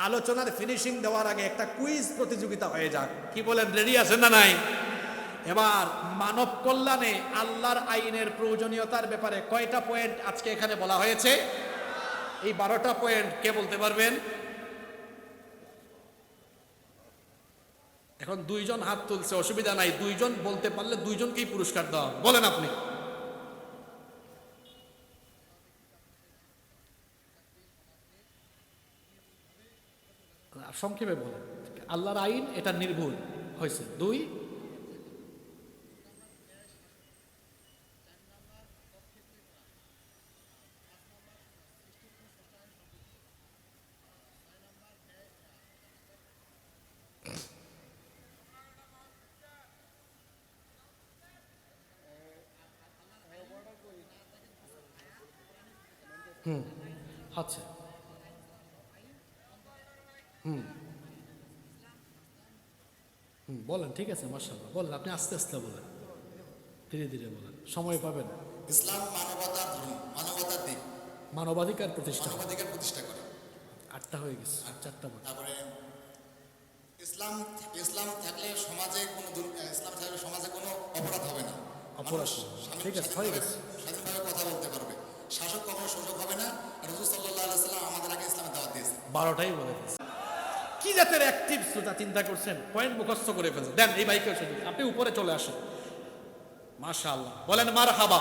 আলোচনার ফিনিশিং দেওয়ার আগে একটা কুইজ প্রতিযোগিতা হয়ে যাক, কি বলেন? রেডি আছেন না নাই? এবার মানব কল্যাণে আল্লাহর আইনের প্রয়োজনীয়তার ব্যাপারে কয়টা পয়েন্ট আজকে এখানে বলা হয়েছে? এই 12টা পয়েন্ট কে বলতে পারবেন? এখন 2 জন হাত তুলছে, অসুবিধা নাই, 2 জন বলতে পারলে 2 জনকেই পুরস্কার দেওয়া। বলেন আপনি। সংক্ষেপে বলেন। আল্লাহর আইন এটা নির্ভুল হয়েছে। 2, আচ্ছা, বলেন, ঠিক আছে, মাশাআল্লাহ, বলেন, আপনি আস্তে আস্তে বলেন, ধীরে ধীরে বলেন, সময় পাবেন। ইসলাম মানবতার ধর্ম, মানবতার দিক, মানবাধিকার প্রতিষ্ঠা, মানবাধিকার প্রতিষ্ঠা করে। 8টা হয়ে গেছে, 4টা বলেন। তারপরে ইসলাম, ইসলাম থাকলে সমাজে কোনো ইসলাম থাকলে সমাজে কোনো অপরাধ হবে না, অপরাধ, ঠিক আছে, হয়ে গেছে। স্বাধীনভাবে কথা বলতে পারবে, শাসক কখনো শোষক হবে না। রাসূল সাল্লাল্লাহু আলাইহি ওয়াসাল্লাম আমাদের আগে ইসলামের দাওয়াত দিয়েছে। 12টাই বলে দিয়েছে। কি জাতের অ্যাক্টিভ শ্রোতা চিন্তা করছেন, পয়েন্ট মুখস্থ করে ফেলছেন। দেন এই বাইকে এসে আপনি উপরে চলে আসেন। মাশাআল্লাহ, বলেন মারহাবা।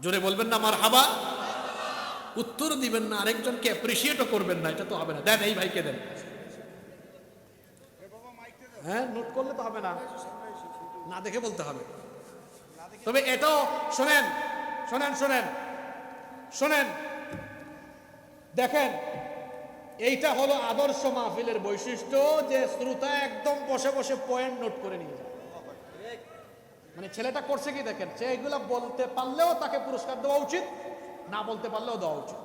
জোরে বলবেন না মারহাবা? উত্তর দিবেন না, আরেকজনকে অ্যাপ্রিশিয়েটও করবেন না, এটা তো হবে না। দেন এই ভাইকে দেন। হ্যাঁ, নোট করলে তো হবে না, না দেখে বলতে হবে। তবে এটাও শোনেন, শোনেন, শোনেন, শোনেন, দেখেন, এইটা হলো আদর্শ মাহফিলের বৈশিষ্ট্য, যে শ্রোতা একদম বসে বসে পয়েন্ট নোট করে নিয়ে যায়। মানে ছেলেটা করছে কি দেখেন, সে এগুলা বলতে পারলেও তাকে পুরস্কার দেওয়া উচিত, না বলতে পারলেও দেওয়া উচিত।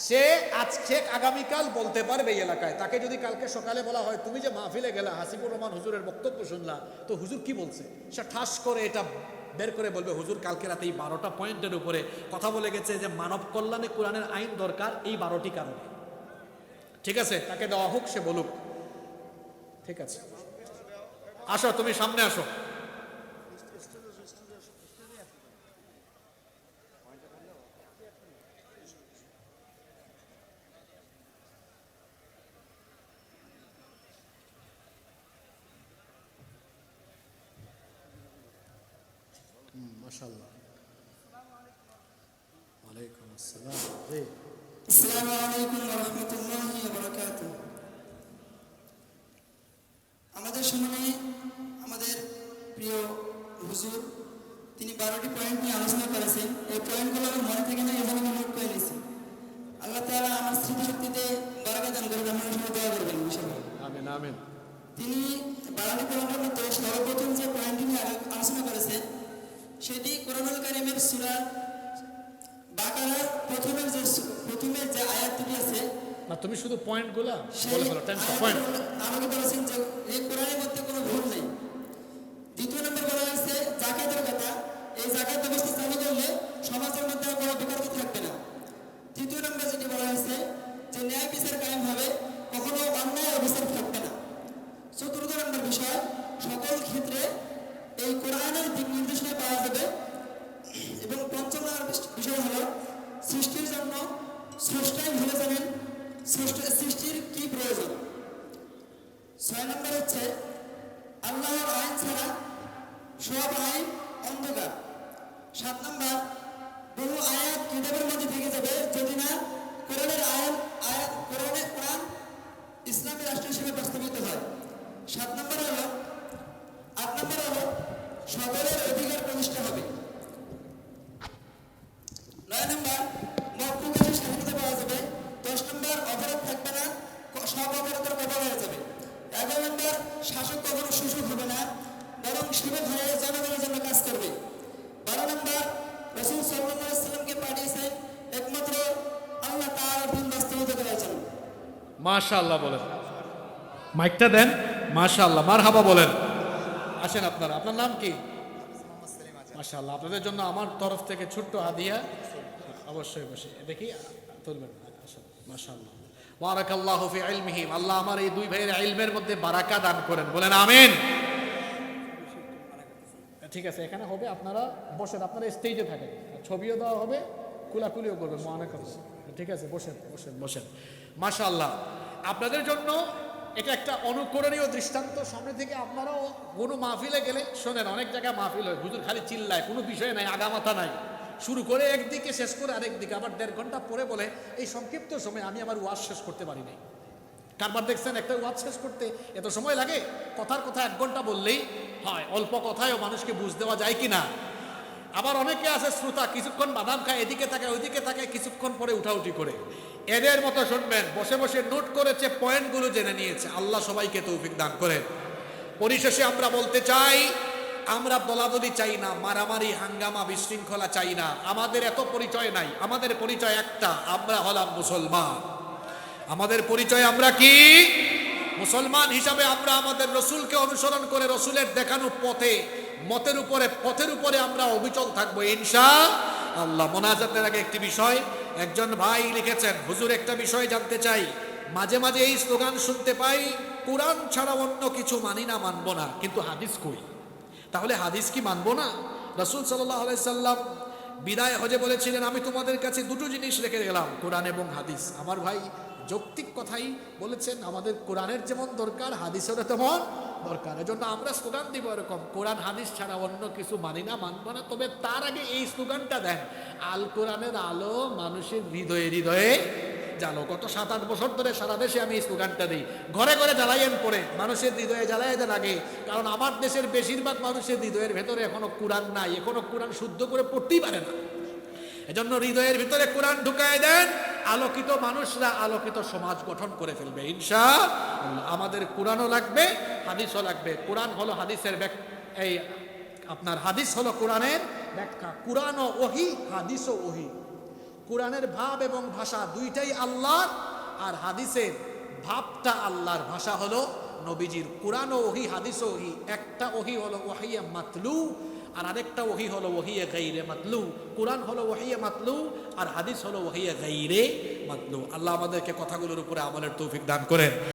সে আজকে আগামীকাল বলতে পারবে এই এলাকায়। তাকে যদি কালকে সকালে বলা হয় তুমি যে মাহফিলে গেলা, হাসিবুর রহমান হুজুরের বক্তব্য শুনলা, তো হুজুর কি বলছে, সে ঠাস করে এটা বের করে বলবে হুজুর কালকে রাতে এই 12টা পয়েন্টের উপরে কথা বলে গেছে যে মানব কল্যাণে কোরআনের আইন দরকার এই 12টি কারণে। ঠিক আছে, তাকে দেওয়া হোক, সে বলুক। ঠিক আছে, আসো, তুমি সামনে আসো। মাশাআল্লাহ, ওয়ালাইকুম আসসালাম। আসসালামু আলাইকুম ওয়া রাহমাতুল্লাহি ওয়া বারাকাতুহু। আমাদের সামনে আমাদের প্রিয় হুজুর, তিনি 12টি পয়েন্ট নিয়ে আলোচনা করেছেন। এই পয়েন্টগুলো আমার মনে থেকে না, এজন্য আমি নোট করে নিয়েছি। আল্লাহ তাআলা আমার স্মৃতিশক্তিতে বারাকা দান করবেন, আপনারা সবাই দোয়া করবেন ইনশাআল্লাহ। আমিন, আমিন। তিনি 12টি পয়েন্টের মধ্যে সর্বপ্রথম যে পয়েন্টটি নিয়ে আলোচনা করেছেন সেটি কোরআনুল কারীমের সূরা বাকারার প্রথমের যে আয়াত দুটি আছে না, তুমি শুধু পয়েন্টগুলা সেই বলে ফেলো, টেনশন পয়েন্ট। আমাকে বলেছেন যে এই কোরআনের মধ্যে কোনো ভুল নেই। দ্বিতীয় নম্বর বলা হয়েছে যাকাতের কথা, এই যাকাত ব্যবস্থা চালু করলে সমাজের মধ্যে আর কোনো বেকারত্ব থাকবে না। তৃতীয় নম্বর যেটি বলা হয়েছে যে ন্যায় বিচার কায়েম হবে, কখনো অন্যায় অবিচার থাকবে না। চতুর্থ নম্বর বিষয়, সকল ক্ষেত্রে এই কোরআনের দিক নির্দেশনা পাওয়া যাবে। এবং পঞ্চম নম্বর বিষয় হলো সৃষ্টির জন্য স্রষ্টাই ভালো জানেন সৃষ্টির কি প্রয়োজন। 6 নম্বর হচ্ছে আল্লাহর আইন ছাড়া সব আইন অন্ধকার। 7 নম্বর, বহু আয়াত কিতাবের মধ্যে থেকে যাবে যদি না কোরআনের কোরআন ইসলামী রাষ্ট্র হিসেবে বাস্তবিত হয়। 7 নম্বর হলো 8 নম্বর হলো সকলের অধিকার প্রতিষ্ঠা হবে। 9 নম্বর, মত প্রকাশের স্বাধীনতা পাওয়া যাবে। 10 নম্বর, অপরাধ থাকবে না, সব অপরাধের কবর হয়ে যাবে। 11 নম্বর, শাসক কখনো শোষক হবে না, বরং সেবক হয়ে জনগণের জন্য কাজ করবে। 12 নম্বর, রাসূল সাল্লাল্লাহু আলাইহি ওয়াসাল্লামকে পাঠিয়েছেন একমাত্র আল্লাহ তাআলার দিন বাস্তবায়িত করার জন্য। মাশাআল্লাহ বলেন, মাইকটা দেন। মাশাআল্লাহ, মারহাবা বলেন। আসেন, আপনার নাম কি? মাশাআল্লাহ, আপনাদের জন্য আমার তরফ থেকে ছোট্ট হাদিয়া। অবশ্যই বসে দেখি তুলবেন। মাশাআল্লাহ, বারাকাল্লাহু ফি ইলমিহিম, আল্লাহ আমার এই দুই ভাইয়ের ইলমের মধ্যে বারাকা দান করেন, বলেন আমিন। ঠিক আছে, এখানে হবে, আপনারা বসেন, আপনারা স্টেজে থাকেন, ছবিও দেওয়া হবে, কুলাকুলিও করবেন, ঠিক আছে, বসেন বসেন বসেন। মাশাআল্লাহ, আপনাদের জন্য এটা একটা অনুকরণীয় দৃষ্টান্ত। সামনে থেকে আপনারাও কোনো মাহফিলে গেলে শোনেন, অনেক জায়গায় মাহফিল হয়, হুজুর খালি চিল্লায়, কোনো বিষয় নাই, আগামাথা নাই, শুরু করে একদিকে শেষ করে আরেকদিকে, আবার 1.5 ঘন্টা পরে বলে এই সংক্ষিপ্ত সময় আমি আমার ওয়াজ শেষ করতে পারি নাই। কারবার দেখছেন একটা ওয়াজ শেষ করতে এত সময় লাগে? কথার কথা 1 ঘন্টা বললেই হয়, অল্প কথায়ও মানুষকে বুঝ দেওয়া যায় কিনা। আবার অনেকে আছে শ্রোতা, কিছুক্ষণ বাদাম খায়, এদিকে থাকে ওইদিকে থাকে, কিছুক্ষণ পরে উঠাউঠি করে। এদের মতো শুনবেন, বসে বসে নোট করেছে, পয়েন্টগুলো জেনে নিয়েছে। আল্লাহ সবাইকে তৌফিক দান করেন। পরিশেষে আমরা বলতে চাই, আমরা দলাদলি চাই না, মারামারি হাঙ্গামা বিশৃঙ্খলা চাই না। আমাদের এত পরিচয় নাই, আমাদের পরিচয় একটা, আমরা হলাম মুসলমান। আমাদের পরিচয় আমরা কি? মুসলমান হিসাবে আমরা আমাদের রসুলকে অনুসরণ করে রসুলের দেখানো পথের উপরে আমরা অবিচল থাকবো ইনশাআল্লাহ। মোনাজাতের আগে একটি বিষয়, একজন ভাই লিখেছেন, হুজুর একটা বিষয় জানতে চাই, মাঝে মাঝে এই স্লোগান শুনতে পাই, কোরআন ছাড়া অন্য কিছু মানি না, মানবো না, কিন্তু হাদিস কই? তাহলে হাদিস কি মানবো না? রাসূল সাল্লাল্লাহু আলাইহি সাল্লাম বিদায় হজে বলেছিলেন, আমি তোমাদের কাছে দুটো জিনিস রেখে গেলাম, কোরআন এবং হাদিস। আমার ভাই যৌক্তিক কথাই বলেছেন, আমাদের কোরআনের যেমন দরকার, হাদিসেরও তেমন দরকার। এজন্য আমরা স্লোগান দিব এরকম, কোরআন হাদিস ছাড়া অন্য কিছু মানি না, মানবো না। তবে তার আগে এই স্লোগানটা দেন, আল কোরআনের আলো মানুষের হৃদয়ে হৃদয়ে জ্বালো। গত 7-8 বছর ধরে সারা দেশে আমি এই স্লোগানটা দিই, ঘরে ঘরে জ্বালাইয়েন পরে, মানুষের হৃদয়ে জ্বালাই দেন আগে। কারণ আমার দেশের বেশিরভাগ মানুষের হৃদয়ের ভেতরে এখনো কোরআন নাই, এখনো কোরআন শুদ্ধ করে পড়তেই পারে না। এজন্য হৃদয়ের ভিতরে কোরআন ঢুকায় দেন, আলোকিত মানুষরা আলোকিত সমাজ গঠন করে ফেলবে ইনশাআল্লাহ। আমাদের কোরআনও লাগবে, হাদিসও লাগবে। কোরআন হলো হাদিসের এই আপনার হাদিস হলো কোরআনের ব্যাখ্যা। কোরআন ও ওহী, হাদিস ও ওহী। কোরআনের ভাব এবং ভাষা দুইটাই আল্লাহর, আর হাদিসের ভাবটা আল্লাহর, ভাষা হলো নবীজির। কোরআন ও ওহী, হাদিস ও ওহী। একটা ওহী হলো ওহিয়ে মাতলু, আর আরেকটা ওহী হলো ওহিয়ে গায়রে মাতলু। কোরআন হলো ওহিয়ে মাতলু, আর হাদিস হলো ওহিয়ে গায়রে মাতলু। আল্লাহ আমাদেরকে কথাগুলোর উপরে আমলের তৌফিক দান করেন।